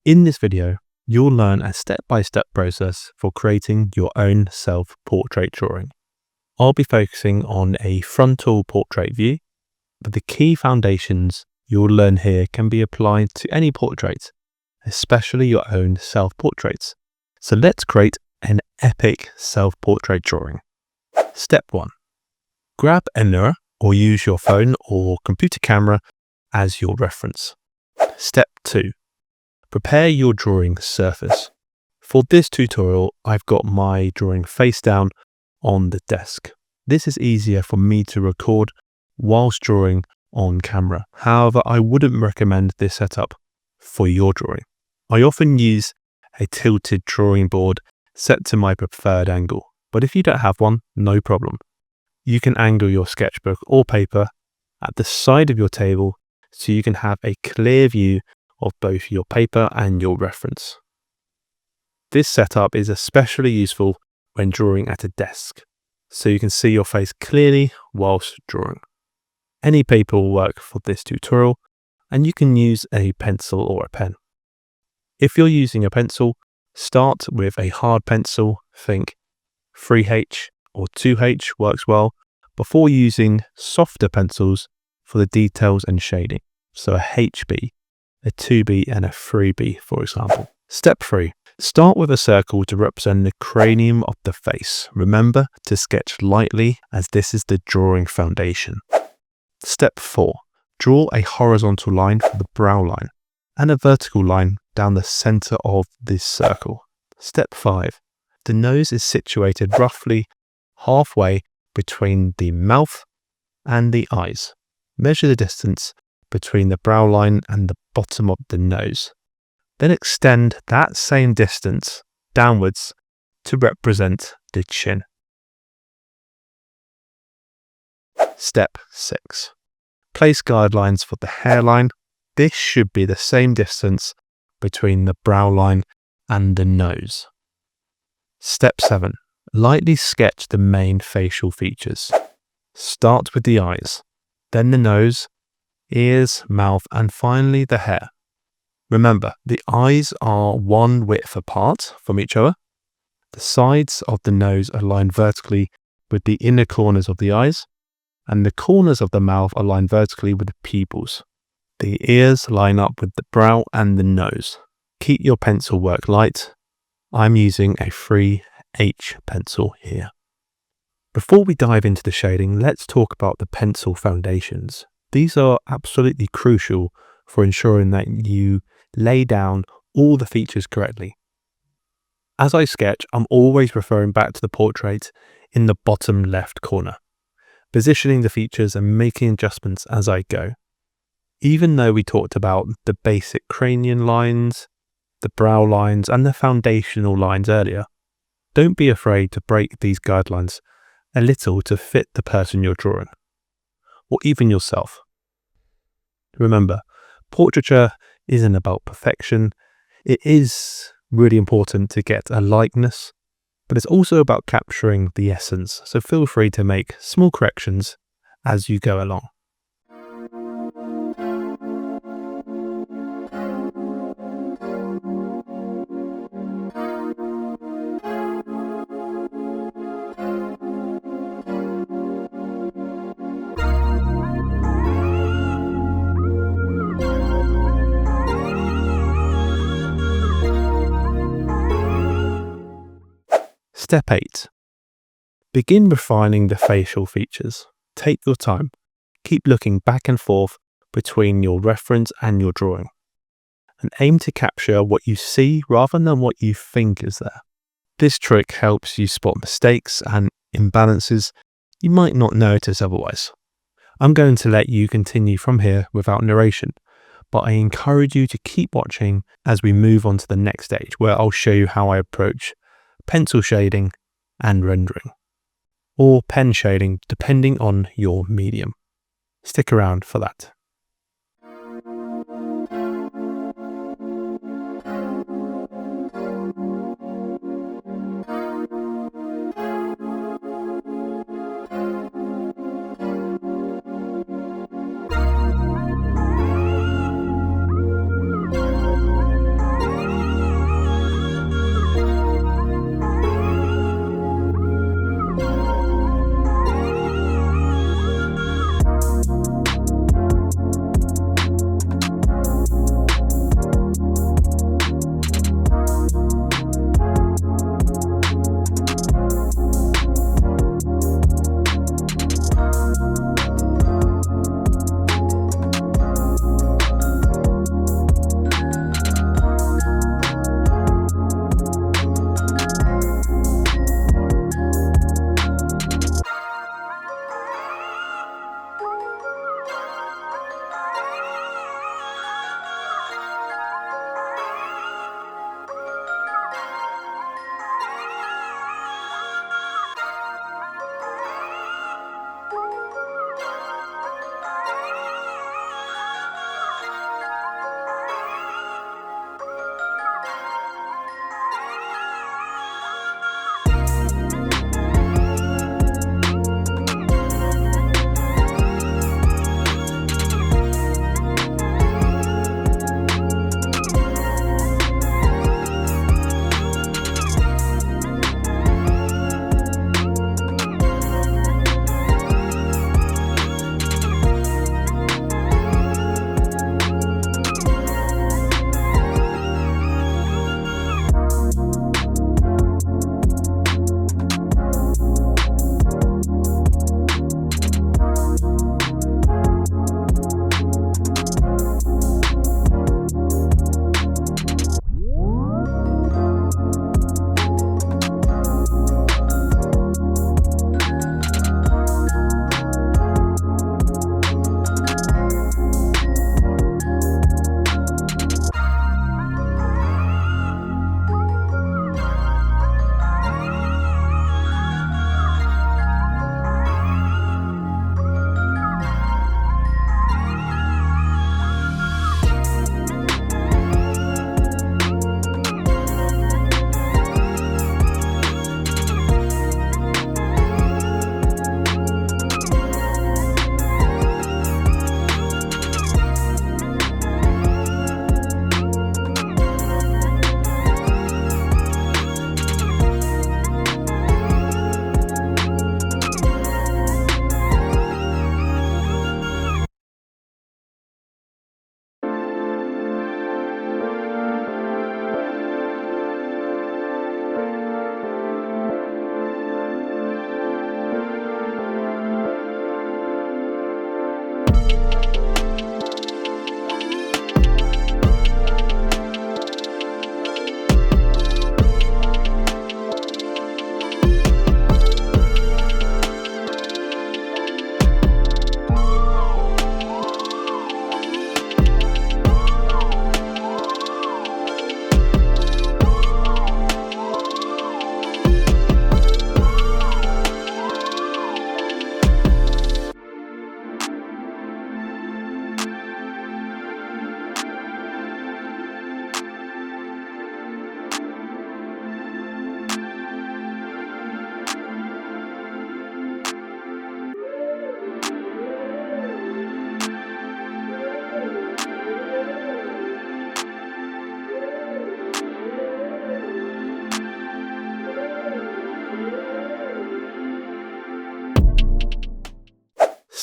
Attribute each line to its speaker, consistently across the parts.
Speaker 1: In this video, you'll learn a step-by-step process for creating your own self-portrait drawing. I'll be focusing on a frontal portrait view, but the key foundations you'll learn here can be applied to any portrait, especially your own self-portraits. So let's create an epic self-portrait drawing. Step 1. Grab a mirror or use your phone or computer camera as your reference. Step 2. Prepare your drawing surface. For this tutorial, I've got my drawing face down on the desk. This is easier for me to record whilst drawing on camera. However, I wouldn't recommend this setup for your drawing. I often use a tilted drawing board set to my preferred angle, but if you don't have one, no problem. You can angle your sketchbook or paper at the side of your table so you can have a clear view of both your paper and your reference. This setup is especially useful when drawing at a desk, so you can see your face clearly whilst drawing. Any paper will work for this tutorial, and you can use a pencil or a pen. If you're using a pencil, start with a hard pencil. Think 3H or 2H works well, before using softer pencils for the details and shading. So a HB, a 2B and a 3B, for example. Step 3. Start with a circle to represent the cranium of the face. Remember to sketch lightly as this is the drawing foundation. Step 4. Draw a horizontal line for the brow line and a vertical line down the center of this circle. Step 5. The nose is situated roughly halfway between the mouth and the eyes. Measure the distance between the brow line and the bottom of the nose. Then extend that same distance downwards to represent the chin. Step 6. Place guidelines for the hairline. This should be the same distance between the brow line and the nose. Step 7. Lightly sketch the main facial features. Start with the eyes, then the nose, ears, mouth, and finally the hair. Remember, the eyes are one width apart from each other. The sides of the nose align vertically with the inner corners of the eyes, and the corners of the mouth align vertically with the pupils. The ears line up with the brow and the nose. Keep your pencil work light. I'm using a 3H pencil here. Before we dive into the shading, let's talk about the pencil foundations. These are absolutely crucial for ensuring that you lay down all the features correctly. As I sketch, I'm always referring back to the portrait in the bottom left corner, positioning the features and making adjustments as I go. Even though we talked about the basic cranial lines, the brow lines, and the foundational lines earlier, don't be afraid to break these guidelines a little to fit the person you're drawing, or even yourself. Remember, portraiture isn't about perfection. It is really important to get a likeness, but it's also about capturing the essence, so feel free to make small corrections as you go along. Step 8. Begin refining the facial features. Take your time. Keep looking back and forth between your reference and your drawing, and aim to capture what you see rather than what you think is there. This trick helps you spot mistakes and imbalances you might not notice otherwise. I'm going to let you continue from here without narration, but I encourage you to keep watching as we move on to the next stage, where I'll show you how I approach pencil shading and rendering, or pen shading depending on your medium. Stick around for that.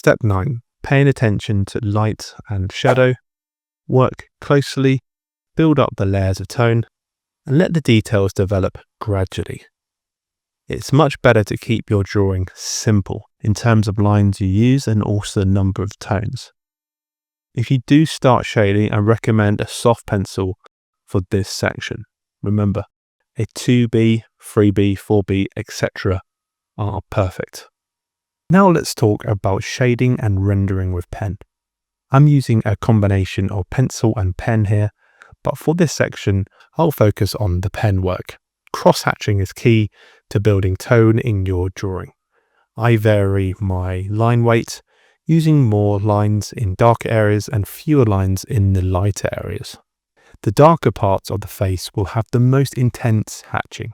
Speaker 1: Step 9. Paying attention to light and shadow. Work closely, build up the layers of tone, and let the details develop gradually. It's much better to keep your drawing simple in terms of lines you use and also the number of tones. If you do start shading, I recommend a soft pencil for this section. Remember, a 2B, 3B, 4B, etc. are perfect. Now let's talk about shading and rendering with pen. I'm using a combination of pencil and pen here, but for this section, I'll focus on the pen work. Cross-hatching is key to building tone in your drawing. I vary my line weight, using more lines in darker areas and fewer lines in the lighter areas. The darker parts of the face will have the most intense hatching,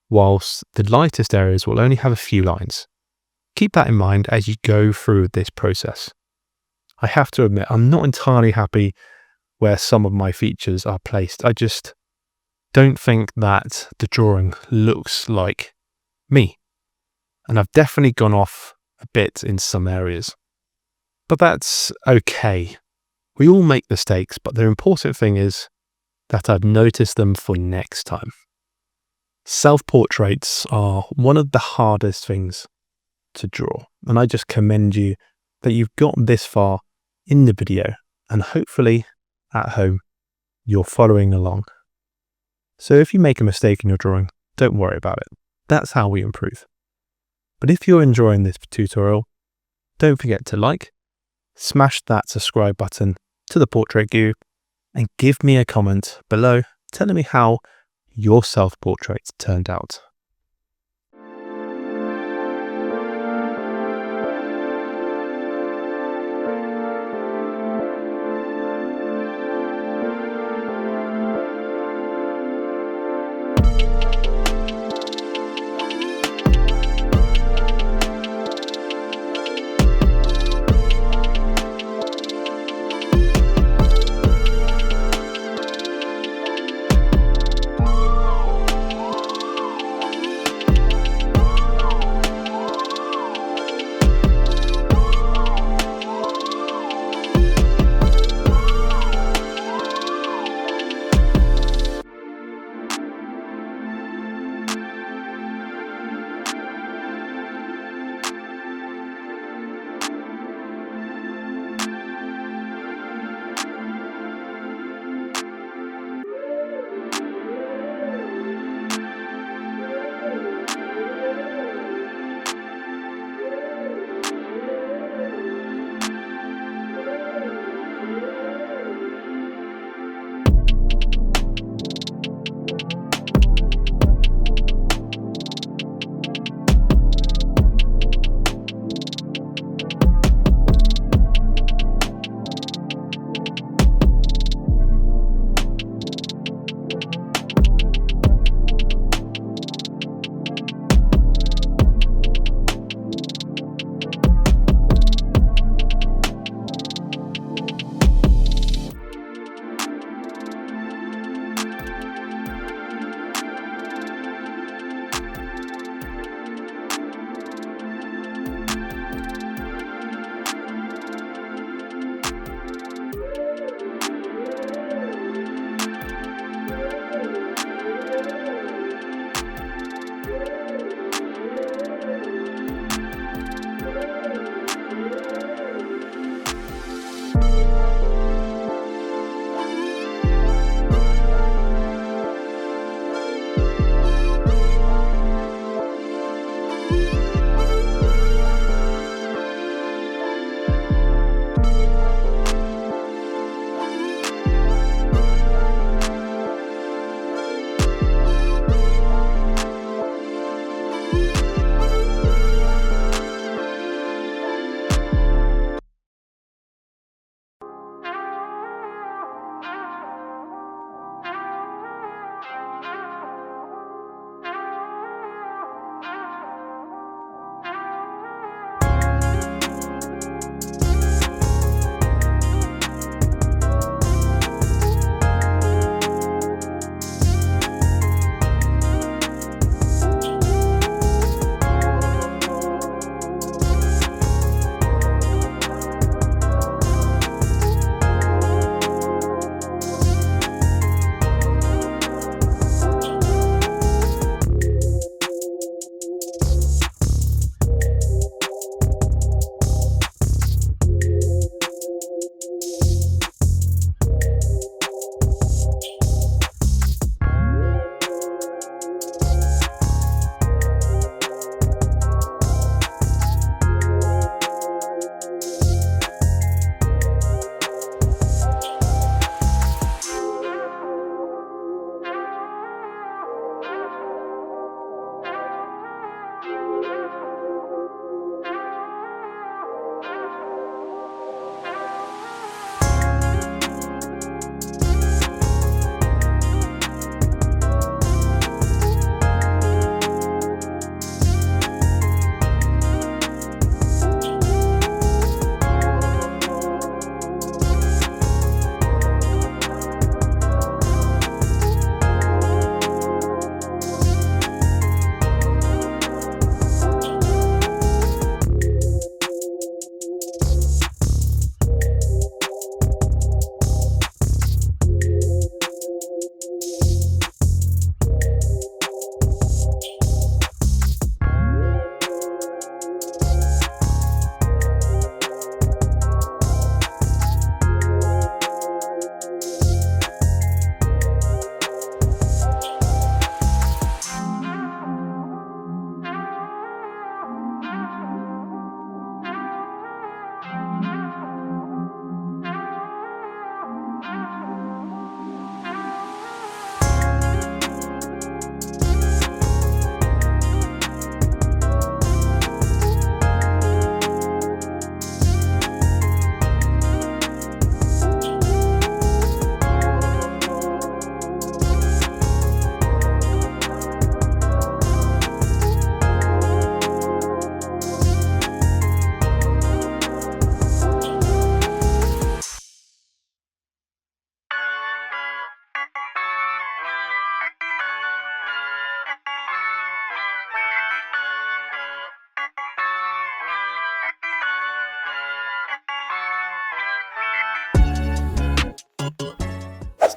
Speaker 1: whilst the lightest areas will only have a few lines. Keep that in mind as you go through this process. I have to admit, I'm not entirely happy where some of my features are placed. I just don't think that the drawing looks like me. And I've definitely gone off a bit in some areas. But that's okay. We all make mistakes, but the important thing is that I've noticed them for next time. Self-portraits are one of the hardest things to draw, and I just commend you that you've gotten this far in the video, and hopefully at home you're following along. So if you make a mistake in your drawing, don't worry about it. That's how we improve. But if you're enjoying this tutorial, don't forget to like, smash that subscribe button to the Portrait Guru, and give me a comment below telling me how your self-portrait turned out.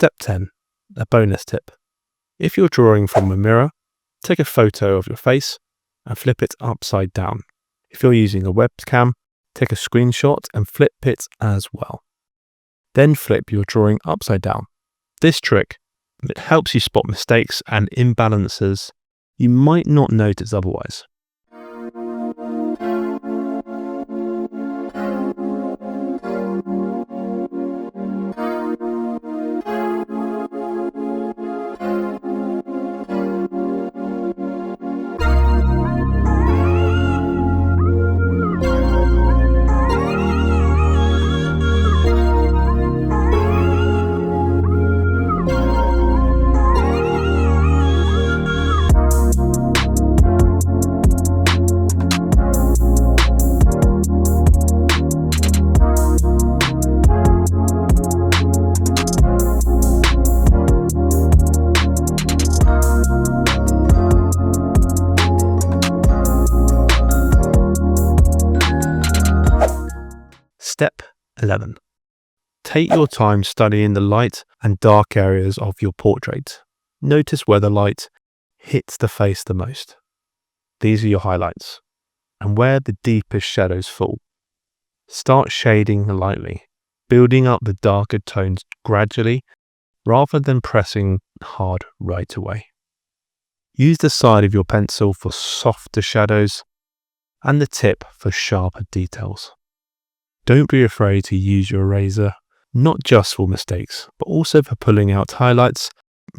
Speaker 1: Step 10, a bonus tip. If you're drawing from a mirror, take a photo of your face and flip it upside down. If you're using a webcam, take a screenshot and flip it as well. Then flip your drawing upside down. This trick helps you spot mistakes and imbalances you might not notice otherwise. Step 11. Take your time studying the light and dark areas of your portrait. Notice where the light hits the face the most. These are your highlights, and where the deepest shadows fall. Start shading lightly, building up the darker tones gradually rather than pressing hard right away. Use the side of your pencil for softer shadows and the tip for sharper details. Don't be afraid to use your eraser, not just for mistakes, but also for pulling out highlights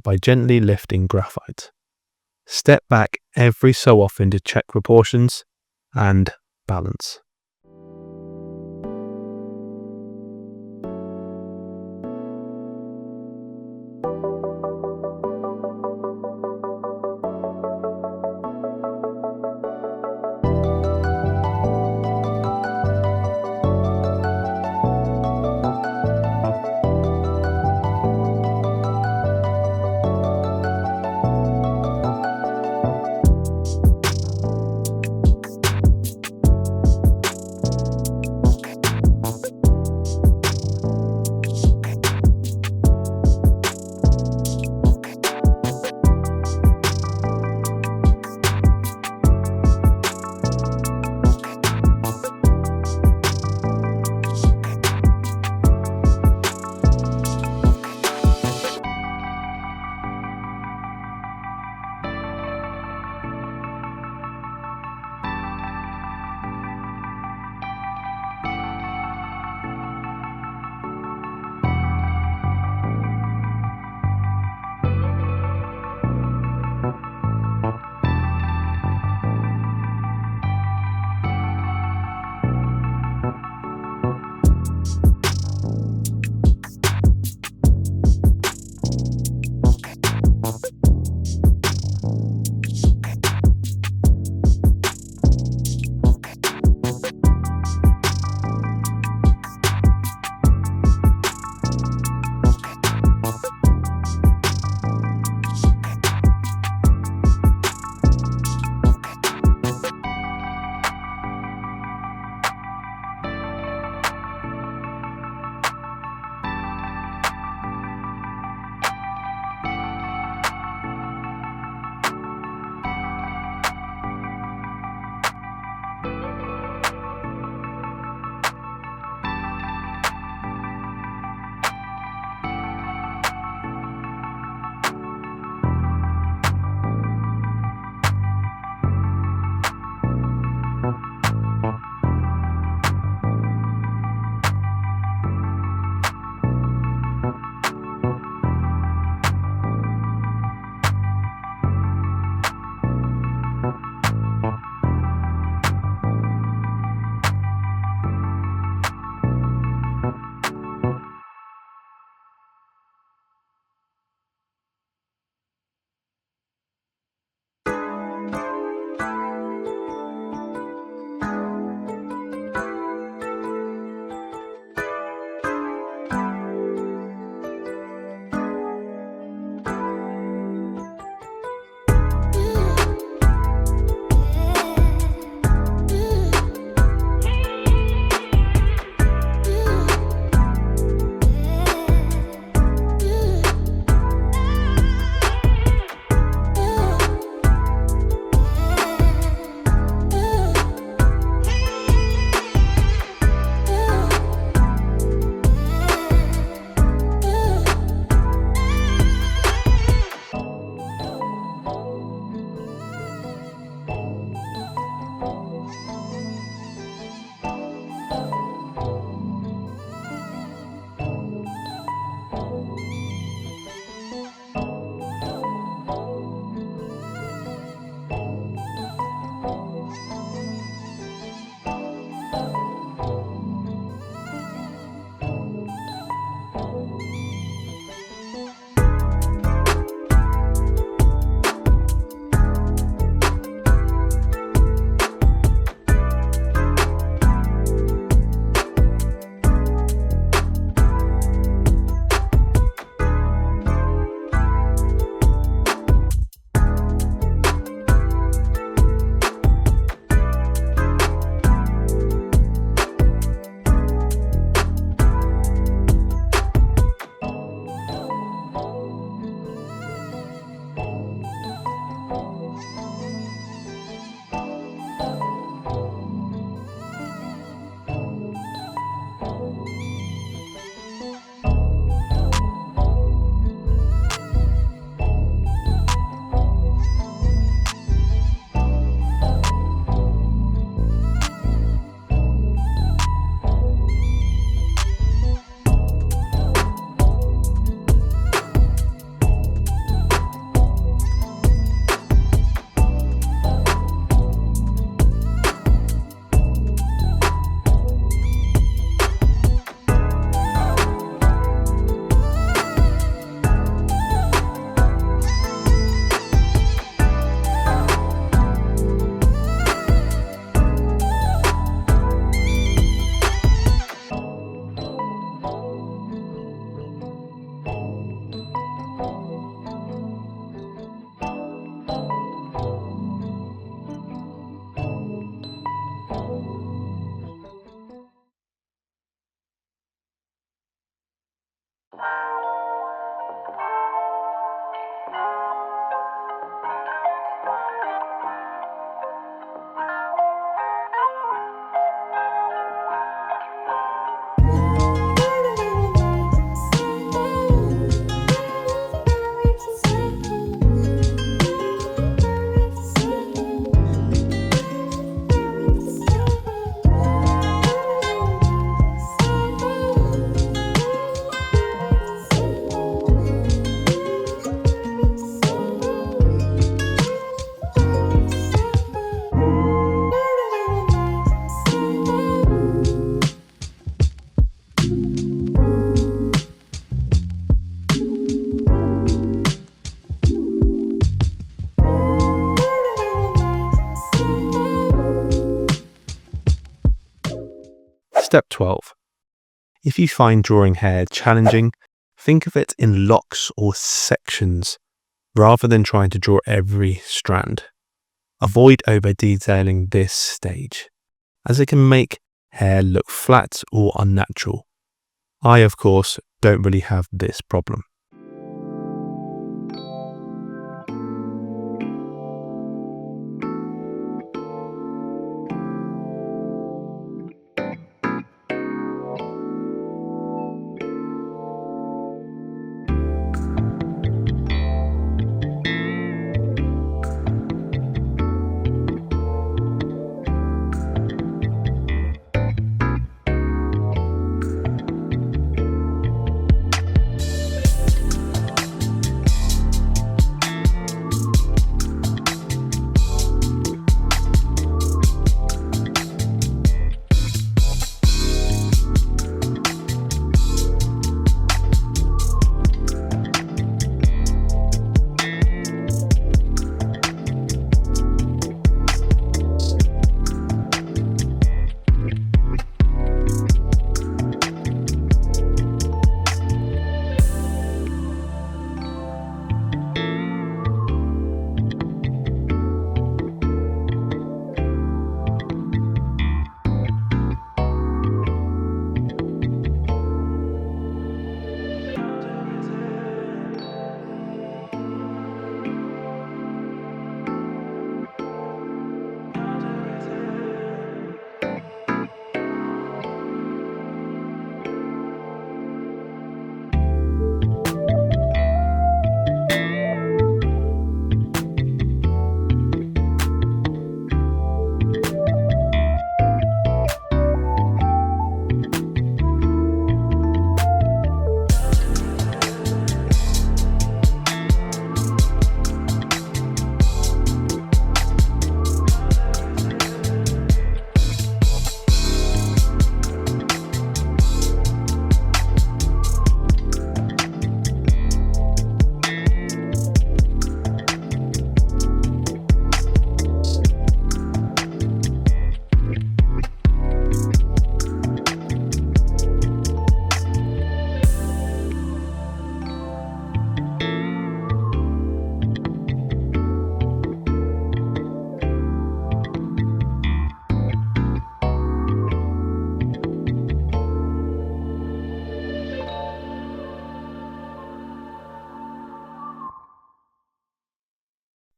Speaker 1: by gently lifting graphite. Step back every so often to check proportions and balance. Step 12. If you find drawing hair challenging, think of it in locks or sections rather than trying to draw every strand. Avoid over-detailing this stage, as it can make hair look flat or unnatural. I, of course, don't really have this problem.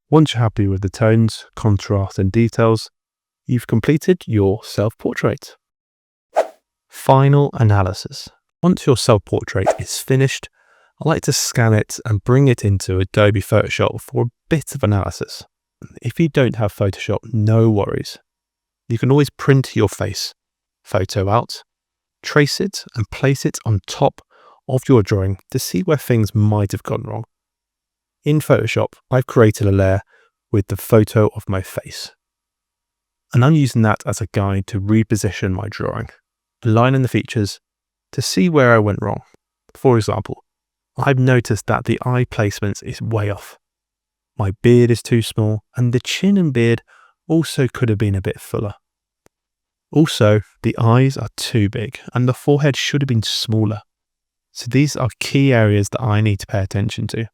Speaker 1: Once you're happy with the tones, contrast and details, you've completed your self-portrait. Final analysis. Once your self-portrait is finished, I like to scan it and bring it into Adobe Photoshop for a bit of analysis. If you don't have Photoshop, no worries. You can always print your face photo out, trace it and place it on top of your drawing to see where things might have gone wrong. In Photoshop, I've created a layer with the photo of my face, and I'm using that as a guide to reposition my drawing, aligning the features to see where I went wrong. For example, I've noticed that the eye placement is way off. My beard is too small, and the chin and beard also could have been a bit fuller. Also, the eyes are too big, and the forehead should have been smaller. So these are key areas that I need to pay attention to.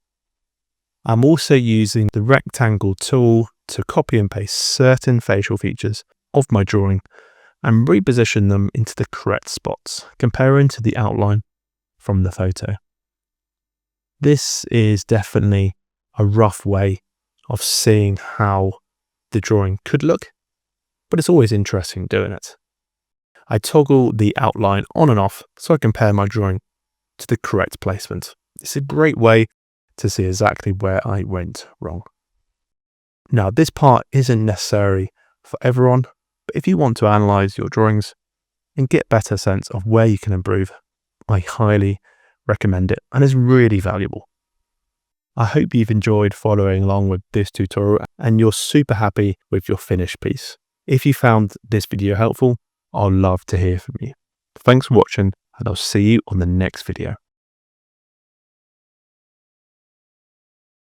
Speaker 1: I'm also using the rectangle tool to copy and paste certain facial features of my drawing and reposition them into the correct spots, comparing to the outline from the photo. This is definitely a rough way of seeing how the drawing could look, but it's always interesting doing it. I toggle the outline on and off so I compare my drawing to the correct placement. It's a great way to see exactly where I went wrong. Now, this part isn't necessary for everyone, but if you want to analyze your drawings and get a better sense of where you can improve, I highly recommend it, and it's really valuable. I hope you've enjoyed following along with this tutorial and you're super happy with your finished piece. If you found this video helpful, I'd love to hear from you. Thanks for watching, and I'll see you on the next video.